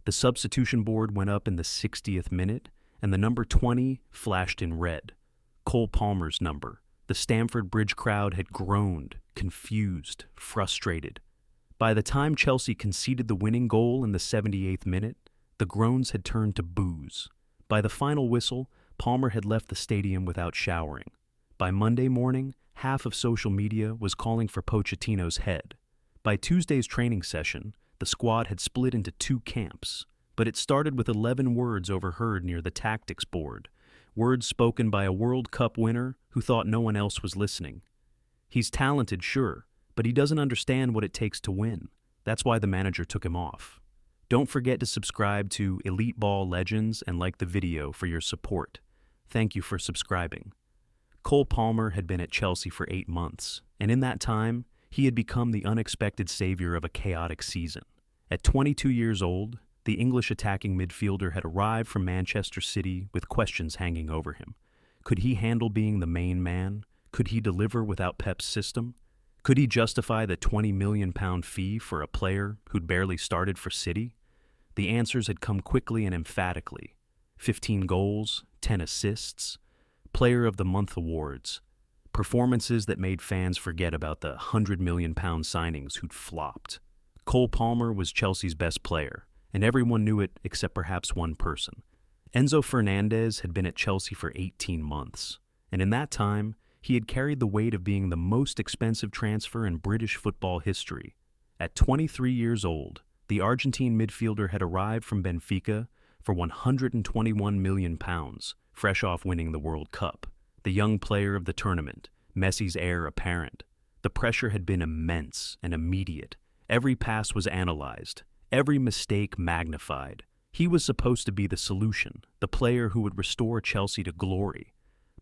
The substitution board went up in the 60th minute, and the number 20 flashed in red. Cole Palmer's number. The Stamford Bridge crowd had groaned, confused, frustrated. By the time Chelsea conceded the winning goal in the 78th minute, the groans had turned to boos. By the final whistle, Palmer had left the stadium without showering. By Monday morning, half of social media was calling for Pochettino's head. By Tuesday's training session, the squad had split into two camps, but it started with 11 words overheard near the tactics board, words spoken by a World Cup winner who thought no one else was listening. He's talented, sure, but he doesn't understand what it takes to win. That's why the manager took him off. Don't forget to subscribe to Elite Ball Legends and like the video for your support. Thank you for subscribing. Cole Palmer had been at Chelsea for 8 months, and in that time, he had become the unexpected savior of a chaotic season. At 22 years old, the English attacking midfielder had arrived from Manchester City with questions hanging over him. Could he handle being the main man? Could he deliver without Pep's system? Could he justify the £20 million fee for a player who'd barely started for City? The answers had come quickly and emphatically. 15 goals, 10 assists, Player of the Month awards, performances that made fans forget about the £100 million signings who'd flopped. Cole Palmer was Chelsea's best player, and everyone knew it except perhaps one person. Enzo Fernández had been at Chelsea for 18 months, and in that time, he had carried the weight of being the most expensive transfer in British football history. At 23 years old, the Argentine midfielder had arrived from Benfica for £121 million, fresh off winning the World Cup. The young player of the tournament, Messi's heir apparent. The pressure had been immense and immediate. Every pass was analyzed, every mistake magnified. He was supposed to be the solution, the player who would restore Chelsea to glory.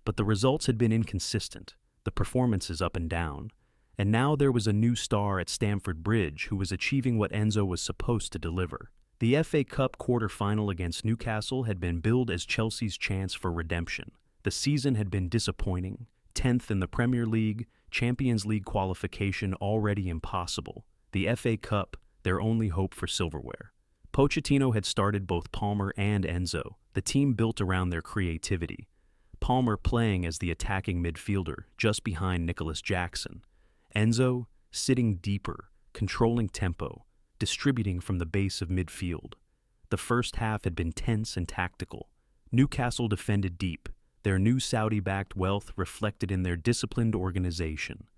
But the results had been inconsistent, the performances up and down. And now there was a new star at Stamford Bridge who was achieving what Enzo was supposed to deliver. The FA Cup quarter-final against Newcastle had been billed as Chelsea's chance for redemption. The season had been disappointing, 10th in the Premier League, Champions League qualification already impossible. The FA Cup, their only hope for silverware. Pochettino had started both Palmer and Enzo, the team built around their creativity. Palmer playing as the attacking midfielder, just behind Nicholas Jackson. Enzo sitting deeper, controlling tempo, distributing from the base of midfield. The first half had been tense and tactical. Newcastle defended deep, their new Saudi-backed wealth reflected in their disciplined organization.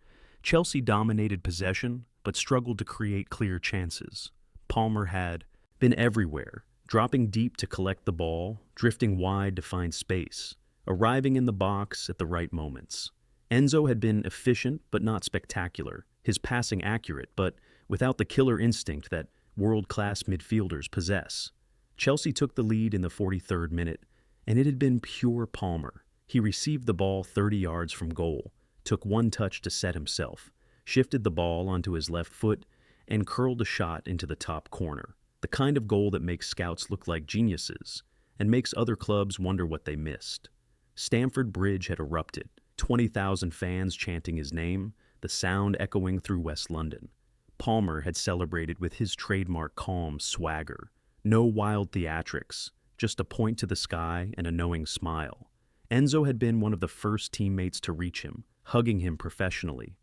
Chelsea dominated possession, but struggled to create clear chances. Palmer had been everywhere, dropping deep to collect the ball, drifting wide to find space, arriving in the box at the right moments. Enzo had been efficient but not spectacular, his passing accurate but without the killer instinct that world-class midfielders possess. Chelsea took the lead in the 43rd minute, and it had been pure Palmer. He received the ball 30 yards from goal, took one touch to set himself, shifted the ball onto his left foot, and curled a shot into the top corner. The kind of goal that makes scouts look like geniuses and makes other clubs wonder what they missed. Stamford Bridge had erupted, 20,000 fans chanting his name, the sound echoing through West London. Palmer had celebrated with his trademark calm swagger. No wild theatrics, just a point to the sky and a knowing smile. Enzo had been one of the first teammates to reach him, hugging him professionally.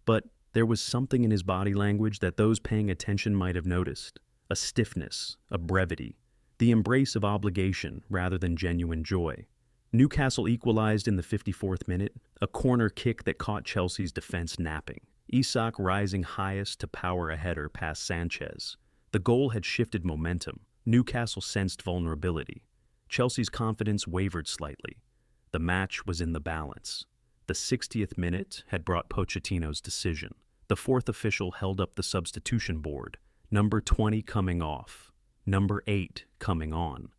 But there was something in his body language that those paying attention might have noticed. A stiffness, a brevity, the embrace of obligation rather than genuine joy. Newcastle equalized in the 54th minute, a corner kick that caught Chelsea's defense napping. Isak rising highest to power a header past Sanchez. The goal had shifted momentum. Newcastle sensed vulnerability. Chelsea's confidence wavered slightly. The match was in the balance. The 60th minute had brought Pochettino's decision. The fourth official held up the substitution board. Number 20 coming off. Number 8 coming on.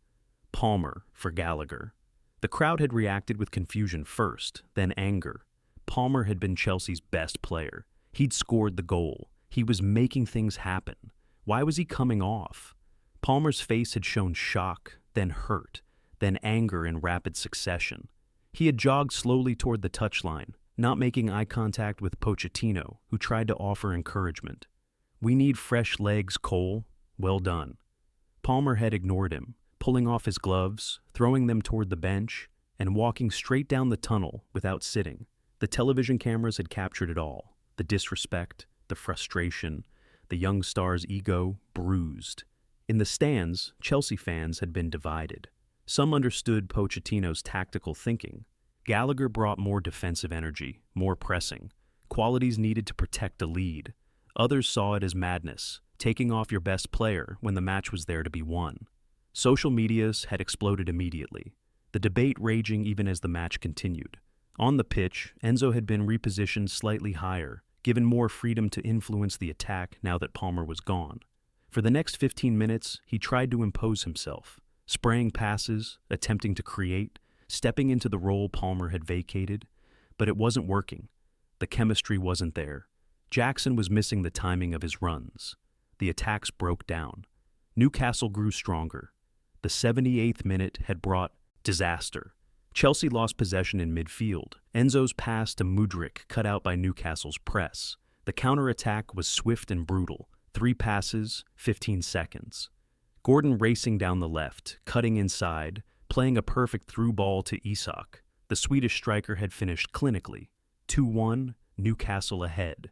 Palmer for Gallagher. The crowd had reacted with confusion first, then anger. Palmer had been Chelsea's best player. He'd scored the goal. He was making things happen. Why was he coming off? Palmer's face had shown shock, then hurt, then anger in rapid succession. He had jogged slowly toward the touchline, not making eye contact with Pochettino, who tried to offer encouragement. "We need fresh legs, Cole. Well done." Palmer had ignored him, pulling off his gloves, throwing them toward the bench, and walking straight down the tunnel without sitting. The television cameras had captured it all: the disrespect, the frustration, the young star's ego bruised. In the stands, Chelsea fans had been divided. Some understood Pochettino's tactical thinking. Gallagher brought more defensive energy, more pressing, qualities needed to protect a lead. Others saw it as madness, taking off your best player when the match was there to be won. Social medias had exploded immediately, the debate raging even as the match continued. On the pitch, Enzo had been repositioned slightly higher, given more freedom to influence the attack now that Palmer was gone. For the next 15 minutes, he tried to impose himself, spraying passes, attempting to create, stepping into the role Palmer had vacated, but it wasn't working. The chemistry wasn't there. Jackson was missing the timing of his runs. The attacks broke down. Newcastle grew stronger. The 78th minute had brought disaster. Chelsea lost possession in midfield. Enzo's pass to Mudryk cut out by Newcastle's press. The counter-attack was swift and brutal. 3 passes, 15 seconds. Gordon racing down the left, cutting inside, playing a perfect through ball to Isak. The Swedish striker had finished clinically. 2-1, Newcastle ahead.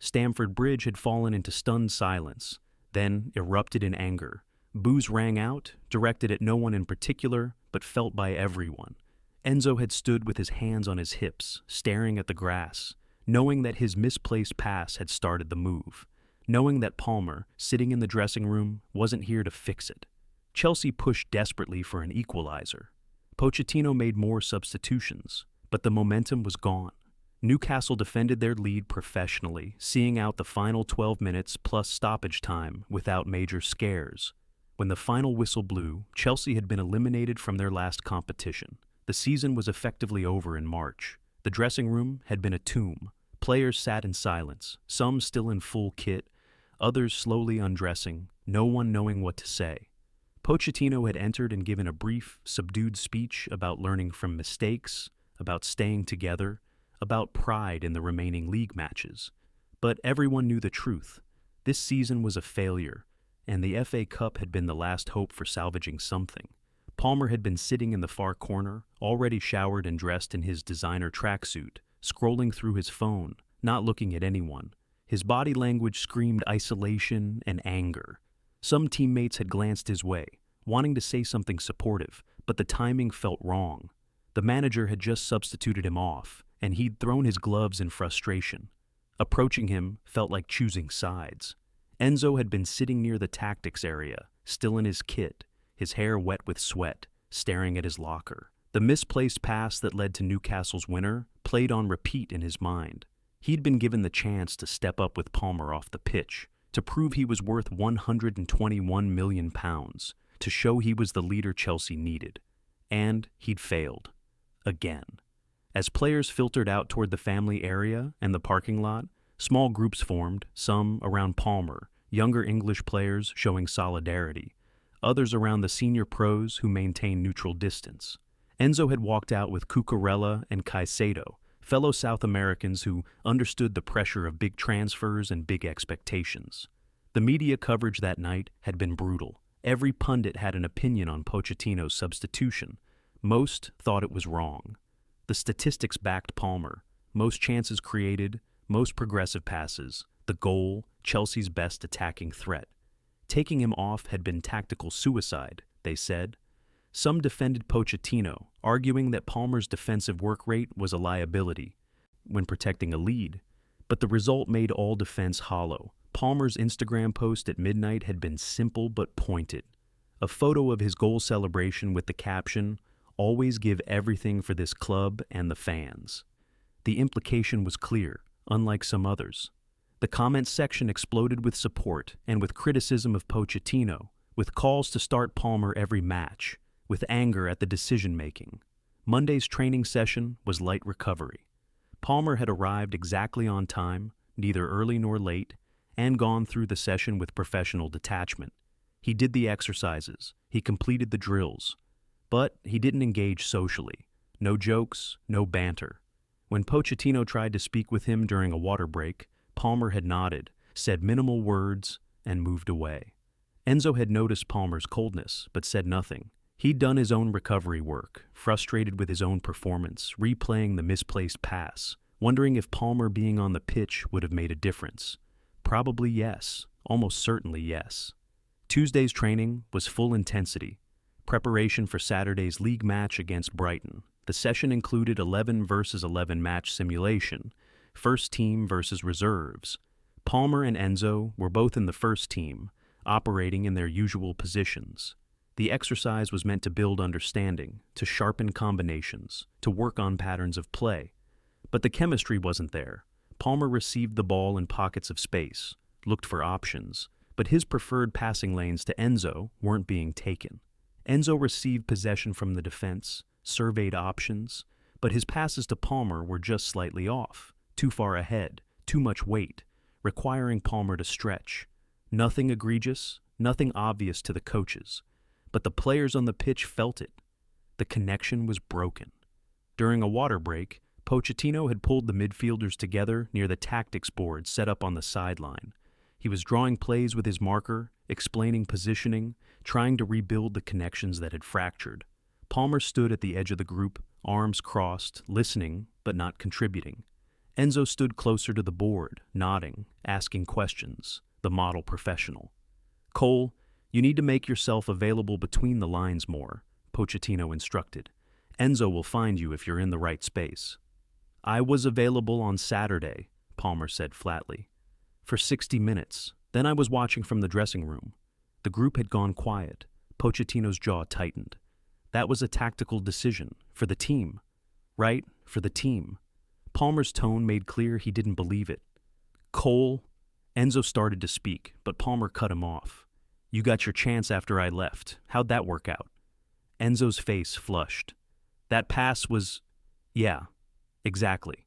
Stamford Bridge had fallen into stunned silence, then erupted in anger. Boos rang out, directed at no one in particular, but felt by everyone. Enzo had stood with his hands on his hips, staring at the grass, knowing that his misplaced pass had started the move, knowing that Palmer, sitting in the dressing room, wasn't here to fix it. Chelsea pushed desperately for an equalizer. Pochettino made more substitutions, but the momentum was gone. Newcastle defended their lead professionally, seeing out the final 12 minutes plus stoppage time without major scares. When the final whistle blew, Chelsea had been eliminated from their last competition. The season was effectively over in March. The dressing room had been a tomb. Players sat in silence, some still in full kit, others slowly undressing, no one knowing what to say. Pochettino had entered and given a brief, subdued speech about learning from mistakes, about staying together, about pride in the remaining league matches. But everyone knew the truth. This season was a failure, and the FA Cup had been the last hope for salvaging something. Palmer had been sitting in the far corner, already showered and dressed in his designer tracksuit, scrolling through his phone, not looking at anyone. His body language screamed isolation and anger. Some teammates had glanced his way, wanting to say something supportive, but the timing felt wrong. The manager had just substituted him off, and he'd thrown his gloves in frustration. Approaching him felt like choosing sides. Enzo had been sitting near the tactics area, still in his kit, his hair wet with sweat, staring at his locker. The misplaced pass that led to Newcastle's winner played on repeat in his mind. He'd been given the chance to step up with Palmer off the pitch, to prove he was worth £121 million, to show he was the leader Chelsea needed. And he'd failed. Again. As players filtered out toward the family area and the parking lot, small groups formed, some around Palmer, younger English players showing solidarity, others around the senior pros who maintained neutral distance. Enzo had walked out with Cucurella and Caicedo, fellow South Americans who understood the pressure of big transfers and big expectations. The media coverage that night had been brutal. Every pundit had an opinion on Pochettino's substitution. Most thought it was wrong. The statistics backed Palmer. Most chances created, most progressive passes, the goal, Chelsea's best attacking threat. Taking him off had been tactical suicide, they said. Some defended Pochettino, arguing that Palmer's defensive work rate was a liability when protecting a lead, but the result made all defense hollow. Palmer's Instagram post at midnight had been simple but pointed. A photo of his goal celebration with the caption, "Always give everything for this club and the fans." The implication was clear, unlike some others. The comments section exploded with support and with criticism of Pochettino, with calls to start Palmer every match, with anger at the decision-making. Monday's training session was light recovery. Palmer had arrived exactly on time, neither early nor late, and gone through the session with professional detachment. He did the exercises, he completed the drills, but he didn't engage socially. No jokes, no banter. When Pochettino tried to speak with him during a water break, Palmer had nodded, said minimal words, and moved away. Enzo had noticed Palmer's coldness, but said nothing. He'd done his own recovery work, frustrated with his own performance, replaying the misplaced pass, wondering if Palmer being on the pitch would have made a difference. Probably yes, almost certainly yes. Tuesday's training was full intensity. Preparation for Saturday's league match against Brighton. The session included 11 versus 11 match simulation, first team versus reserves. Palmer and Enzo were both in the first team, operating in their usual positions. The exercise was meant to build understanding, to sharpen combinations, to work on patterns of play. But the chemistry wasn't there. Palmer received the ball in pockets of space, looked for options, but his preferred passing lanes to Enzo weren't being taken. Enzo received possession from the defense, surveyed options, but his passes to Palmer were just slightly off, too far ahead, too much weight, requiring Palmer to stretch. Nothing egregious, nothing obvious to the coaches, but the players on the pitch felt it. The connection was broken. During a water break, Pochettino had pulled the midfielders together near the tactics board set up on the sideline. He was drawing plays with his marker, explaining positioning, trying to rebuild the connections that had fractured. Palmer stood at the edge of the group, arms crossed, listening but not contributing. Enzo stood closer to the board, nodding, asking questions, the model professional. "Cole, you need to make yourself available between the lines more," Pochettino instructed. "Enzo will find you if you're in the right space." "I was available on Saturday," Palmer said flatly. "For 60 minutes. Then I was watching from the dressing room." The group had gone quiet. Pochettino's jaw tightened. That was a tactical decision, for the team. Right, for the team. Palmer's tone made clear he didn't believe it. "Cole," Enzo started to speak, but Palmer cut him off. "You got your chance after I left. How'd that work out?" Enzo's face flushed. "That pass was... yeah, exactly."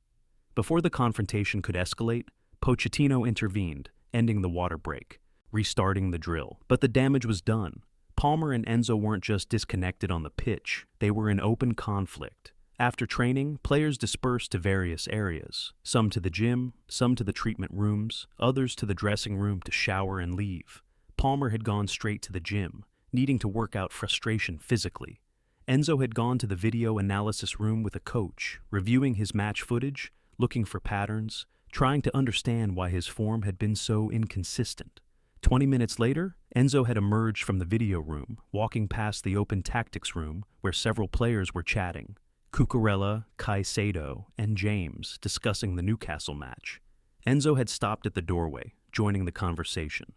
Before the confrontation could escalate, Pochettino intervened, ending the water break, restarting the drill. But the damage was done. Palmer and Enzo weren't just disconnected on the pitch, they were in open conflict. After training, players dispersed to various areas, some to the gym, some to the treatment rooms, others to the dressing room to shower and leave. Palmer had gone straight to the gym, needing to work out frustration physically. Enzo had gone to the video analysis room with a coach, reviewing his match footage, looking for patterns, trying to understand why his form had been so inconsistent. 20 minutes later, Enzo had emerged from the video room, walking past the open tactics room where several players were chatting. Cucurella, Caicedo, and James discussing the Newcastle match. Enzo had stopped at the doorway, joining the conversation.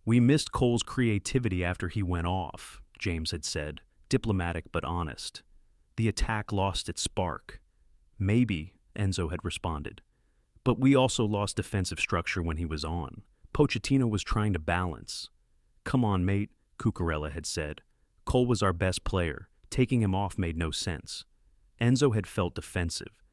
"We missed Cole's creativity after he went off," James had said, diplomatic but honest. "The attack lost its spark." "Maybe," Enzo had responded. "But we also lost defensive structure when he was on. Pochettino was trying to balance." "Come on, mate," Cucurella had said. "Cole was our best player. Taking him off made no sense." Enzo had felt defensive.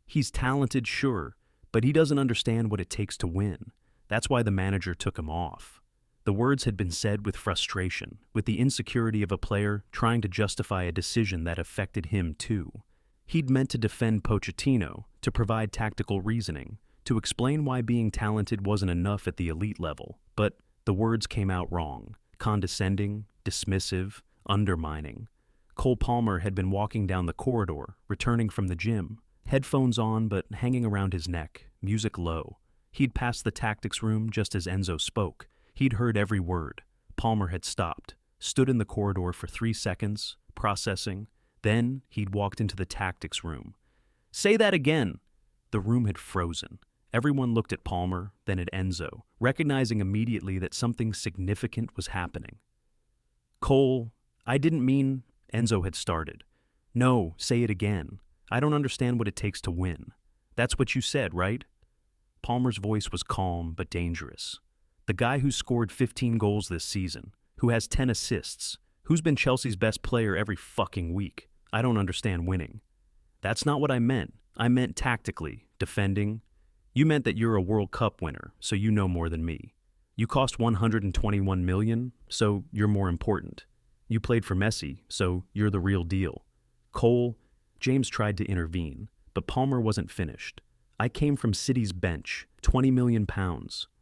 "He's talented, sure, but he doesn't understand what it takes to win. That's why the manager took him off." The words had been said with frustration, with the insecurity of a player trying to justify a decision that affected him too. He'd meant to defend Pochettino, to provide tactical reasoning, to explain why being talented wasn't enough at the elite level, but the words came out wrong, condescending, dismissive, undermining. Cole Palmer had been walking down the corridor, returning from the gym, headphones on but hanging around his neck, music low. He'd passed the tactics room just as Enzo spoke. He'd heard every word. Palmer had stopped, stood in the corridor for 3 seconds, processing. Then he'd walked into the tactics room. "Say that again!" The room had frozen. Everyone looked at Palmer, then at Enzo, recognizing immediately that something significant was happening. "Cole, I didn't mean..." Enzo had started. "No, say it again. I don't understand what it takes to win. That's what you said, right?" Palmer's voice was calm but dangerous. "The guy who scored 15 goals this season, who has 10 assists, who's been Chelsea's best player every fucking week. I don't understand winning." "That's not what I meant. I meant tactically, defending. You meant that you're a World Cup winner, so you know more than me. You cost 121 million, so you're more important. You played for Messi, so you're the real deal." "Cole," James tried to intervene, but Palmer wasn't finished. "I came from City's bench, £20 million.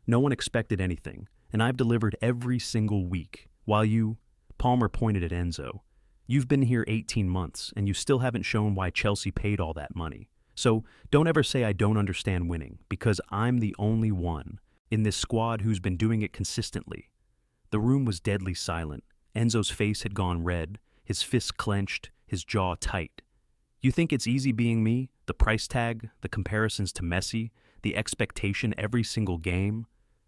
No one expected anything. and I've delivered every single week. While you, Palmer pointed at Enzo, you've been here 18 months, and you still haven't shown why Chelsea paid all that money. So don't ever say I don't understand winning, because I'm the only one in this squad who's been doing it consistently. The room was deadly silent. Enzo's face had gone red, his fists clenched, his jaw tight. You think it's easy being me? The price tag, the comparisons to Messi, the expectation every single game?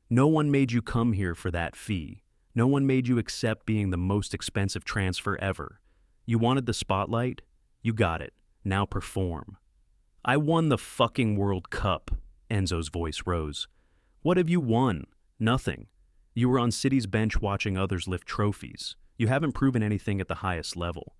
No one made you come here for that fee. No one made you accept being the most expensive transfer ever. You wanted the spotlight? You got it. Now perform. I won the fucking World Cup. Enzo's voice rose. What have you won? Nothing. You were on City's bench watching others lift trophies. You haven't proven anything at the highest level.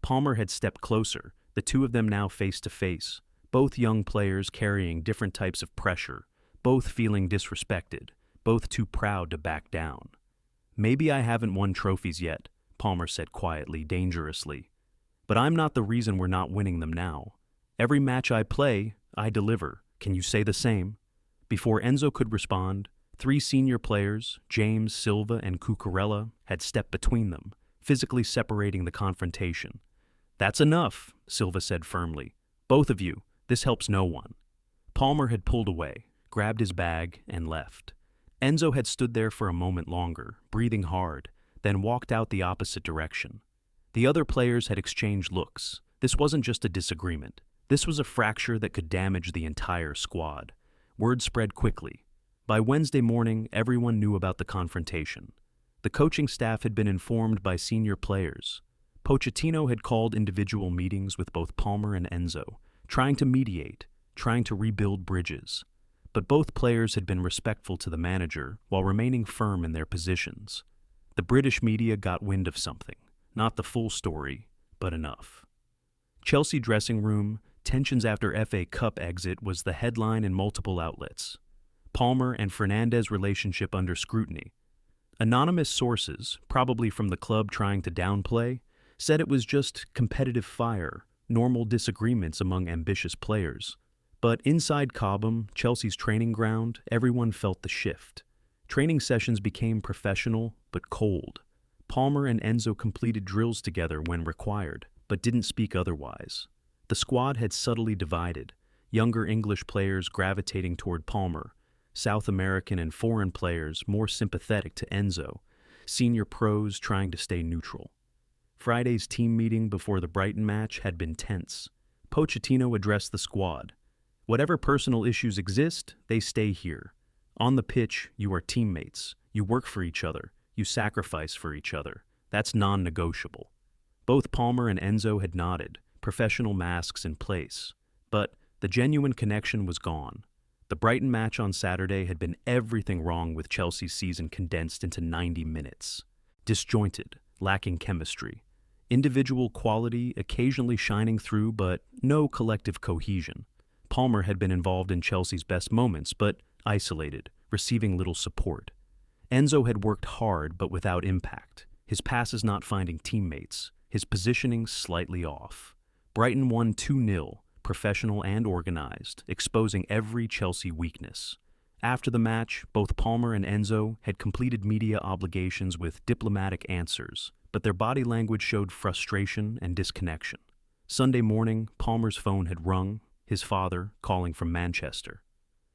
Palmer had stepped closer, the two of them now face to face, both young players carrying different types of pressure, both feeling disrespected, both too proud to back down. Maybe I haven't won trophies yet, Palmer said quietly, dangerously. But I'm not the reason we're not winning them now. Every match I play, I deliver. Can you say the same? Before Enzo could respond, 3 senior players, James, Silva, and Cucurella, had stepped between them, physically separating the confrontation. That's enough, Silva said firmly. Both of you, this helps no one. Palmer had pulled away, grabbed his bag, and left. Enzo had stood there for a moment longer, breathing hard, then walked out the opposite direction. The other players had exchanged looks. This wasn't just a disagreement. This was a fracture that could damage the entire squad. Word spread quickly. By Wednesday morning, everyone knew about the confrontation. The coaching staff had been informed by senior players. Pochettino had called individual meetings with both Palmer and Enzo, trying to mediate, trying to rebuild bridges. But both players had been respectful to the manager while remaining firm in their positions. The British media got wind of something, not the full story, but enough. Chelsea dressing room, tensions after FA Cup exit was the headline in multiple outlets. Palmer and Fernandez relationship under scrutiny. Anonymous sources, probably from the club trying to downplay, said it was just competitive fire, normal disagreements among ambitious players. But inside Cobham, Chelsea's training ground, everyone felt the shift. Training sessions became professional, but cold. Palmer and Enzo completed drills together when required, but didn't speak otherwise. The squad had subtly divided, younger English players gravitating toward Palmer, South American and foreign players more sympathetic to Enzo, senior pros trying to stay neutral. Friday's team meeting before the Brighton match had been tense. Pochettino addressed the squad. Whatever personal issues exist, they stay here. On the pitch, you are teammates. You work for each other. You sacrifice for each other. That's non-negotiable. Both Palmer and Enzo had nodded, professional masks in place. But the genuine connection was gone. The Brighton match on Saturday had been everything wrong with Chelsea's season condensed into 90 minutes. Disjointed, lacking chemistry. Individual quality occasionally shining through, but no collective cohesion. Palmer had been involved in Chelsea's best moments, but isolated, receiving little support. Enzo had worked hard, but without impact. His passes not finding teammates, his positioning slightly off. Brighton won 2-0, professional and organized, exposing every Chelsea weakness. After the match, both Palmer and Enzo had completed media obligations with diplomatic answers, but their body language showed frustration and disconnection. Sunday morning, Palmer's phone had rung, his father calling from Manchester.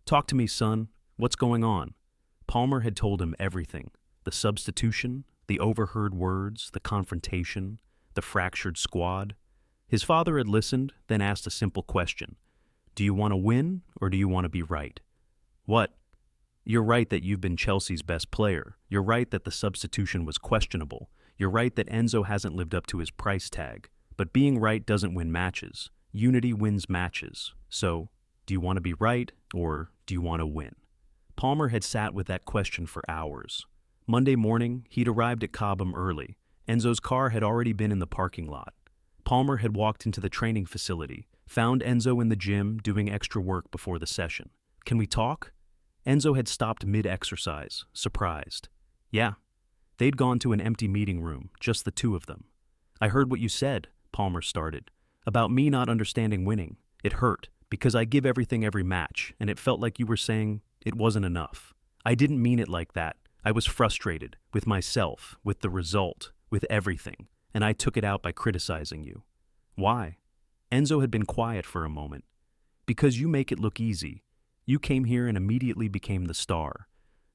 "Talk to me, son. What's going on?" Palmer had told him everything. The substitution, the overheard words, the confrontation, the fractured squad. His father had listened, then asked a simple question. "Do you want to win, or do you want to be right?" "What?" "You're right that you've been Chelsea's best player. You're right that the substitution was questionable. You're right that Enzo hasn't lived up to his price tag. But being right doesn't win matches. Unity wins matches. So, do you want to be right, or do you want to win?" Palmer had sat with that question for hours. Monday morning, he'd arrived at Cobham early. Enzo's car had already been in the parking lot. Palmer had walked into the training facility, found Enzo in the gym doing extra work before the session. "Can we talk?" Enzo had stopped mid-exercise, surprised. "Yeah." They'd gone to an empty meeting room, just the two of them. "I heard what you said," Palmer started, "about me not understanding winning. It hurt, because I give everything every match, and it felt like you were saying it wasn't enough. I didn't mean it like that. I was frustrated with myself, with the result, with everything, and I took it out by criticizing you. Why? Enzo had been quiet for a moment. Because you make it look easy. You came here and immediately became the star.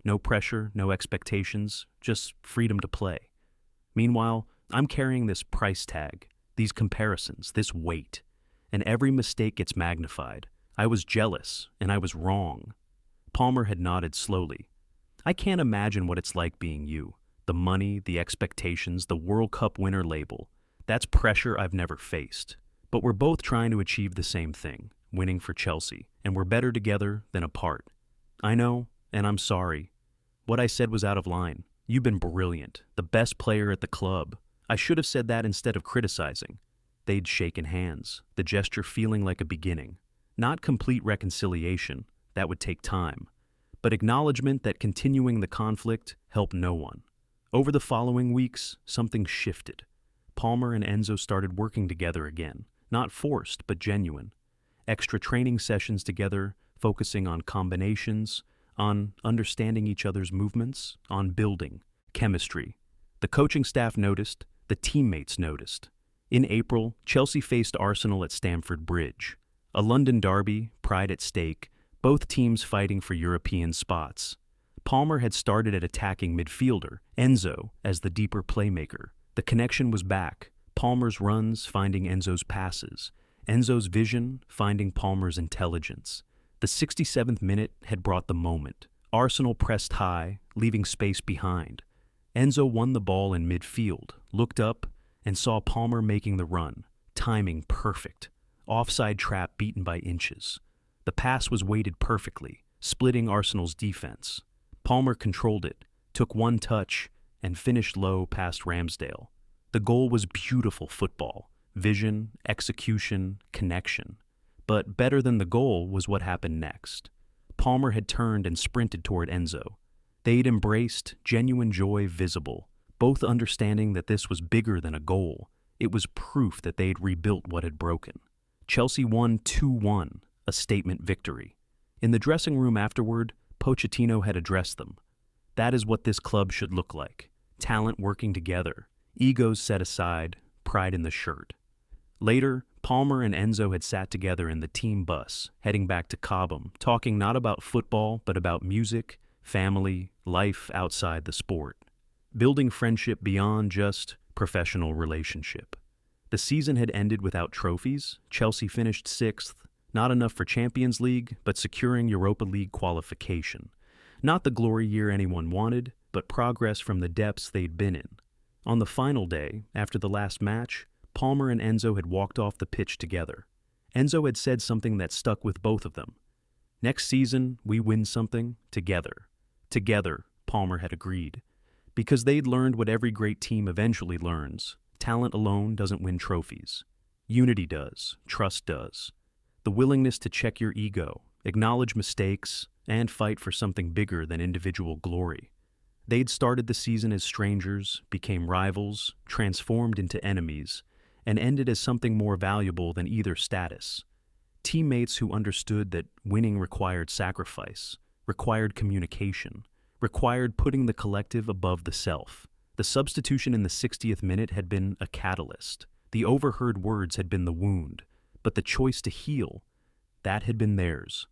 No pressure, no expectations, just freedom to play. Meanwhile, I'm carrying this price tag, these comparisons, this weight, and every mistake gets magnified. I was jealous, and I was wrong. Palmer had nodded slowly. I can't imagine what it's like being you. The money, the expectations, the World Cup winner label. That's pressure I've never faced. But we're both trying to achieve the same thing, winning for Chelsea, and we're better together than apart. I know, and I'm sorry. What I said was out of line. You've been brilliant, the best player at the club. I should have said that instead of criticizing. They'd shaken hands, the gesture feeling like a beginning. Not complete reconciliation, that would take time, but acknowledgement that continuing the conflict helped no one. Over the following weeks, something shifted. Palmer and Enzo started working together again, not forced, but genuine. Extra training sessions together, focusing on combinations, on understanding each other's movements, on building, chemistry. The coaching staff noticed, the teammates noticed. In April, Chelsea faced Arsenal at Stamford Bridge. A London derby, pride at stake, both teams fighting for European spots. Palmer had started at attacking midfielder, Enzo as the deeper playmaker. The connection was back. Palmer's runs finding Enzo's passes. Enzo's vision finding Palmer's intelligence. The 67th minute had brought the moment. Arsenal pressed high, leaving space behind. Enzo won the ball in midfield, looked up, and saw Palmer making the run. Timing perfect. Offside trap beaten by inches. The pass was weighted perfectly, splitting Arsenal's defense. Palmer controlled it, took one touch, and finished low past Ramsdale. The goal was beautiful football. Vision, execution, connection. But better than the goal was what happened next. Palmer had turned and sprinted toward Enzo. They'd embraced, genuine joy visible, both understanding that this was bigger than a goal. It was proof that they'd rebuilt what had broken. Chelsea won 2-1, a statement victory. In the dressing room afterward, Pochettino had addressed them. That is what this club should look like. Talent working together, egos set aside, pride in the shirt. Later, Palmer and Enzo had sat together in the team bus, heading back to Cobham, talking not about football, but about music, family, life outside the sport. Building friendship beyond just professional relationship. The season had ended without trophies. Chelsea finished 6th, not enough for Champions League, but securing Europa League qualification. Not the glory year anyone wanted, but progress from the depths they'd been in. On the final day, after the last match, Palmer and Enzo had walked off the pitch together. Enzo had said something that stuck with both of them. Next season, we win something together. Together, Palmer had agreed. Because they'd learned what every great team eventually learns. Talent alone doesn't win trophies. Unity does. Trust does. The willingness to check your ego, acknowledge mistakes, and fight for something bigger than individual glory. They'd started the season as strangers, became rivals, transformed into enemies, and ended as something more valuable than either status. Teammates who understood that winning required sacrifice, required communication, required putting the collective above the self. The substitution in the 60th minute had been a catalyst. The overheard words had been the wound, but the choice to heal, that had been theirs.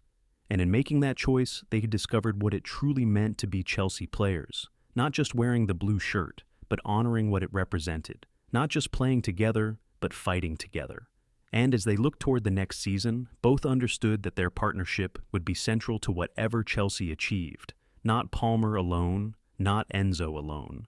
And in making that choice, they had discovered what it truly meant to be Chelsea players, not just wearing the blue shirt, but honoring what it represented, not just playing together, but fighting together. And as they looked toward the next season, both understood that their partnership would be central to whatever Chelsea achieved. Not Palmer alone, not Enzo alone,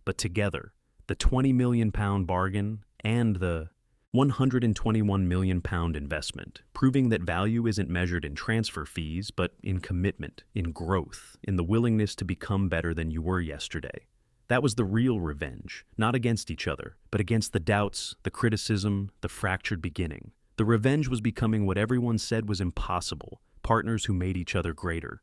but together, the £20 million bargain and the £121 million investment, proving that value isn't measured in transfer fees, but in commitment, in growth, in the willingness to become better than you were yesterday. That was the real revenge, not against each other, but against the doubts, the criticism, the fractured beginning. The revenge was becoming what everyone said was impossible, partners who made each other greater.